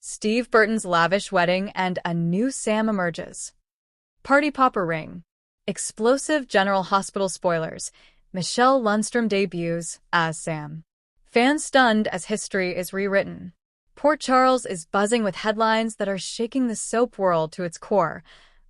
Steve Burton's lavish wedding and a new Sam emerges. Party popper ring. Explosive General Hospital spoilers. Michelle Lundstrom debuts as Sam. Fans stunned as history is rewritten. Port Charles is buzzing with headlines that are shaking the soap world to its core,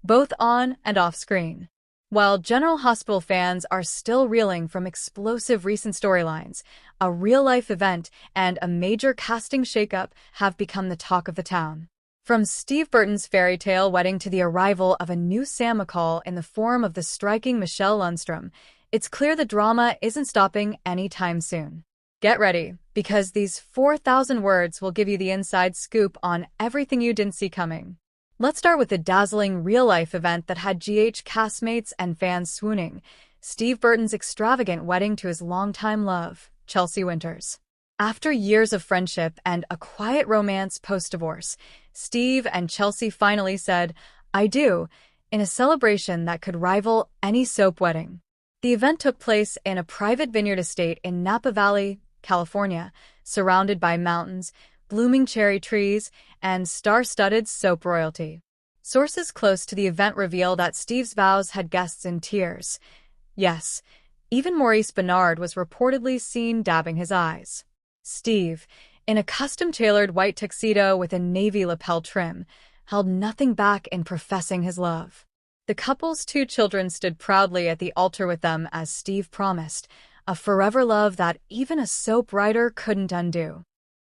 both on and off screen. While General Hospital fans are still reeling from explosive recent storylines, a real-life event and a major casting shakeup have become the talk of the town. From Steve Burton's fairy tale wedding to the arrival of a new Sam McCall in the form of the striking Michelle Lundstrom, it's clear the drama isn't stopping anytime soon. Get ready, because these 4,000 words will give you the inside scoop on everything you didn't see coming. Let's start with the dazzling real-life event that had GH castmates and fans swooning: Steve Burton's extravagant wedding to his longtime love, Chelsea Winters. After years of friendship and a quiet romance post-divorce, Steve and Chelsea finally said, "I do," in a celebration that could rival any soap wedding. The event took place in a private vineyard estate in Napa Valley, California, surrounded by mountains, blooming cherry trees, and star-studded soap royalty. Sources close to the event reveal that Steve's vows had guests in tears. Yes, even Maurice Benard was reportedly seen dabbing his eyes. Steve, in a custom-tailored white tuxedo with a navy lapel trim, held nothing back in professing his love. The couple's 2 children stood proudly at the altar with them as Steve promised, a forever love that even a soap writer couldn't undo.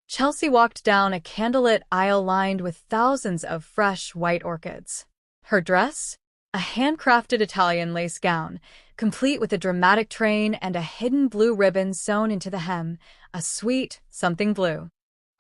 Chelsea walked down a candlelit aisle lined with thousands of fresh white orchids. Her dress? A handcrafted Italian lace gown, complete with a dramatic train and a hidden blue ribbon sewn into the hem, a sweet something blue.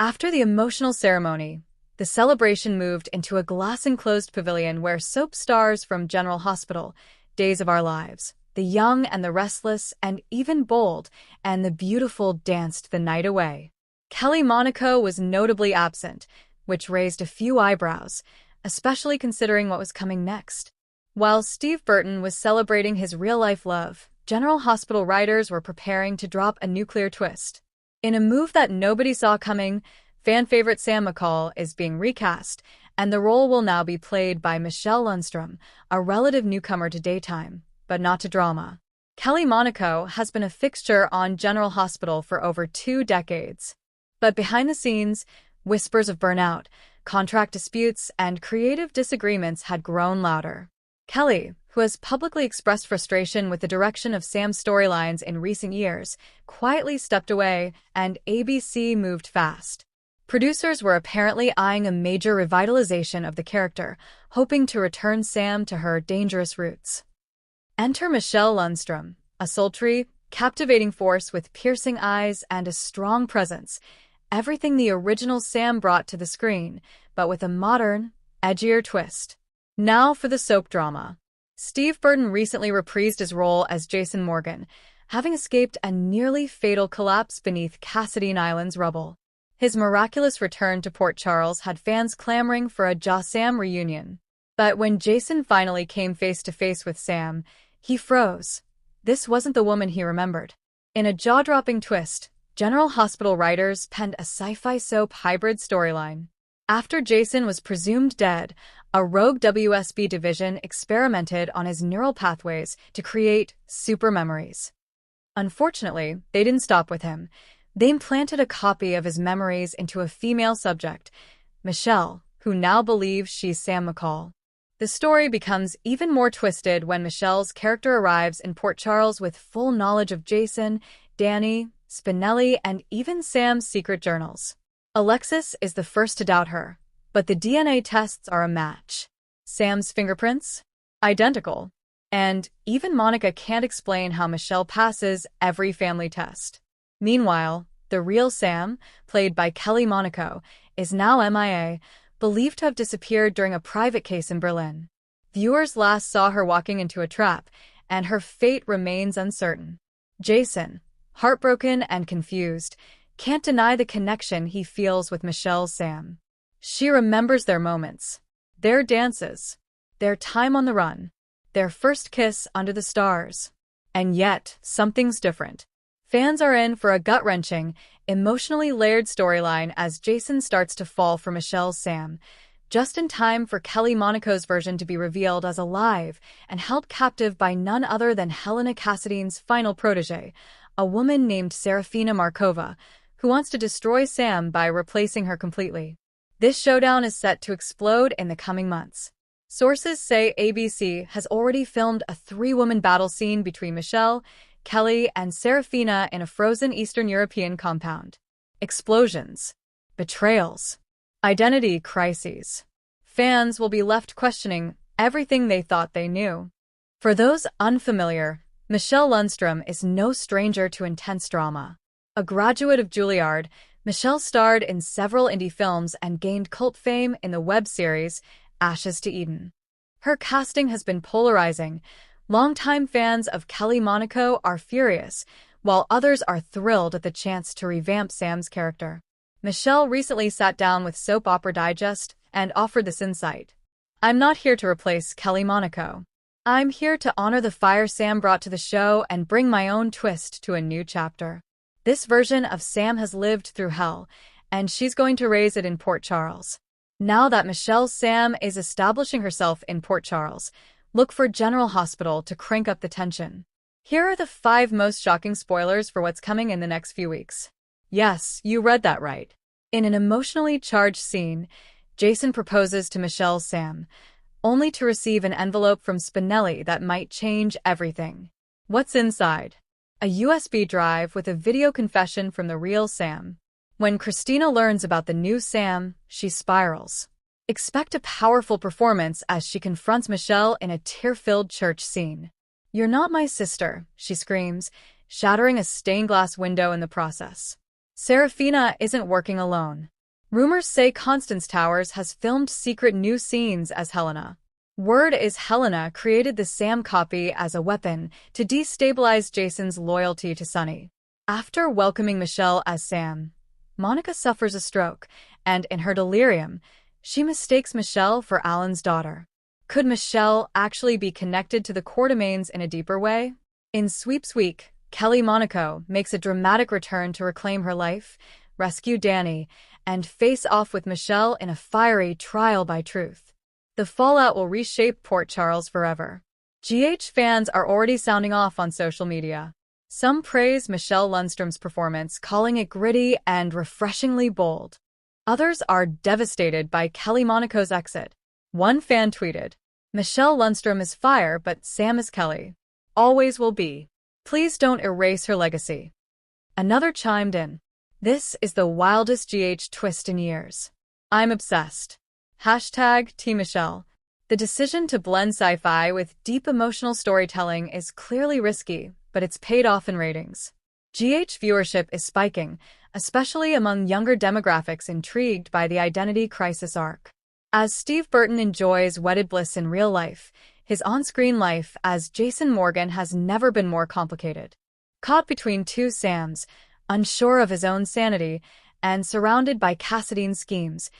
After the emotional ceremony, the celebration moved into a glass-enclosed pavilion where soap stars from General Hospital, Days of Our Lives, The Young and the Restless, and even Bold and the Beautiful danced the night away. Kelly Monaco was notably absent, which raised a few eyebrows, especially considering what was coming next. While Steve Burton was celebrating his real-life love, General Hospital writers were preparing to drop a nuclear twist. In a move that nobody saw coming, fan favorite Sam McCall is being recast, and the role will now be played by Michelle Lundstrom, a relative newcomer to daytime, but not to drama. Kelly Monaco has been a fixture on General Hospital for over 2 decades. But behind the scenes, whispers of burnout, contract disputes, and creative disagreements had grown louder. Kelly, who has publicly expressed frustration with the direction of Sam's storylines in recent years, quietly stepped away, and ABC moved fast. Producers were apparently eyeing a major revitalization of the character, hoping to return Sam to her dangerous roots. Enter Michelle Lundstrom, a sultry, captivating force with piercing eyes and a strong presence. Everything the original Sam brought to the screen, but with a modern, edgier twist. Now for the soap drama. Steve Burton recently reprised his role as Jason Morgan, having escaped a nearly fatal collapse beneath Cassadine Island's rubble. His miraculous return to Port Charles had fans clamoring for a Sam reunion. But when Jason finally came face-to-face with Sam, he froze. This wasn't the woman he remembered. In a jaw-dropping twist, General Hospital writers penned a sci-fi soap hybrid storyline. After Jason was presumed dead, a rogue WSB division experimented on his neural pathways to create super memories. Unfortunately, they didn't stop with him. They implanted a copy of his memories into a female subject, Michelle, who now believes she's Sam McCall. The story becomes even more twisted when Michelle's character arrives in Port Charles with full knowledge of Jason, Danny, Spinelli, and even Sam's secret journals. Alexis is the first to doubt her, but the DNA tests are a match. Sam's fingerprints? Identical. And even Monica can't explain how Michelle passes every family test. Meanwhile, the real Sam, played by Kelly Monaco, is now MIA, believed to have disappeared during a private case in Berlin. Viewers last saw her walking into a trap, and her fate remains uncertain. Jason, heartbroken and confused, can't deny the connection he feels with Michelle's Sam. She remembers their moments, their dances, their time on the run, their first kiss under the stars. And yet, something's different. Fans are in for a gut-wrenching, emotionally layered storyline as Jason starts to fall for Michelle's Sam, just in time for Kelly Monaco's version to be revealed as alive and held captive by none other than Helena Cassadine's final protege, a woman named Serafina Markova, who wants to destroy Sam by replacing her completely. This showdown is set to explode in the coming months. Sources say ABC has already filmed a three-woman battle scene between Michelle, Kelly, and Serafina in a frozen Eastern European compound. Explosions, betrayals, identity crises. Fans will be left questioning everything they thought they knew. For those unfamiliar, Michelle Lundstrom is no stranger to intense drama. A graduate of Juilliard, Michelle starred in several indie films and gained cult fame in the web series Ashes to Eden. Her casting has been polarizing. Longtime fans of Kelly Monaco are furious, while others are thrilled at the chance to revamp Sam's character. Michelle recently sat down with Soap Opera Digest and offered this insight. "I'm not here to replace Kelly Monaco. I'm here to honor the fire Sam brought to the show and bring my own twist to a new chapter. This version of Sam has lived through hell, and she's going to raise it in Port Charles." Now that Michelle's Sam is establishing herself in Port Charles, look for General Hospital to crank up the tension. Here are the 5 most shocking spoilers for what's coming in the next few weeks. Yes, you read that right. In an emotionally charged scene, Jason proposes to Michelle's Sam, only to receive an envelope from Spinelli that might change everything. What's inside? A USB drive with a video confession from the real Sam. When Christina learns about the new Sam, she spirals. Expect a powerful performance as she confronts Michelle in a tear-filled church scene. "You're not my sister," she screams, shattering a stained glass window in the process. Serafina isn't working alone. Rumors say Constance Towers has filmed secret new scenes as Helena. Word is Helena created the Sam copy as a weapon to destabilize Jason's loyalty to Sonny. After welcoming Michelle as Sam, Monica suffers a stroke, and in her delirium, she mistakes Michelle for Alan's daughter. Could Michelle actually be connected to the Quartermaines in a deeper way? In Sweeps Week, Kelly Monaco makes a dramatic return to reclaim her life, rescue Danny, and face off with Michelle in a fiery trial by truth. The fallout will reshape Port Charles forever. GH fans are already sounding off on social media. Some praise Michelle Lundstrom's performance, calling it gritty and refreshingly bold. Others are devastated by Kelly Monaco's exit. One fan tweeted, "Michelle Lundstrom is fire, but Sam is Kelly. Always will be. Please don't erase her legacy." Another chimed in, "This is the wildest GH twist in years. I'm obsessed. #Team Michelle." The decision to blend sci-fi with deep emotional storytelling is clearly risky, but it's paid off in ratings. GH viewership is spiking, especially among younger demographics intrigued by the identity crisis arc. As Steve Burton enjoys wedded bliss in real life, his on-screen life as Jason Morgan has never been more complicated. Caught between two Sams, unsure of his own sanity, and surrounded by Cassadine's schemes,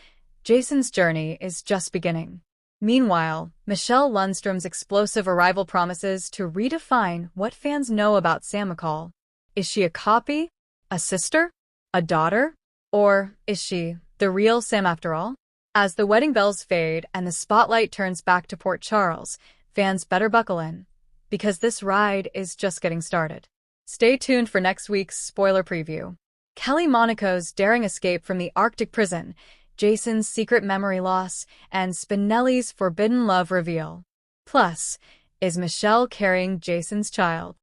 Jason's journey is just beginning. Meanwhile, Michelle Lundstrom's explosive arrival promises to redefine what fans know about Sam McCall. Is she a copy? A sister? A daughter? Or is she the real Sam after all? As the wedding bells fade and the spotlight turns back to Port Charles, fans better buckle in, because this ride is just getting started. Stay tuned for next week's spoiler preview. Kelly Monaco's daring escape from the Arctic prison, Jason's secret memory loss, and Spinelli's forbidden love reveal. Plus, is Michelle carrying Jason's child?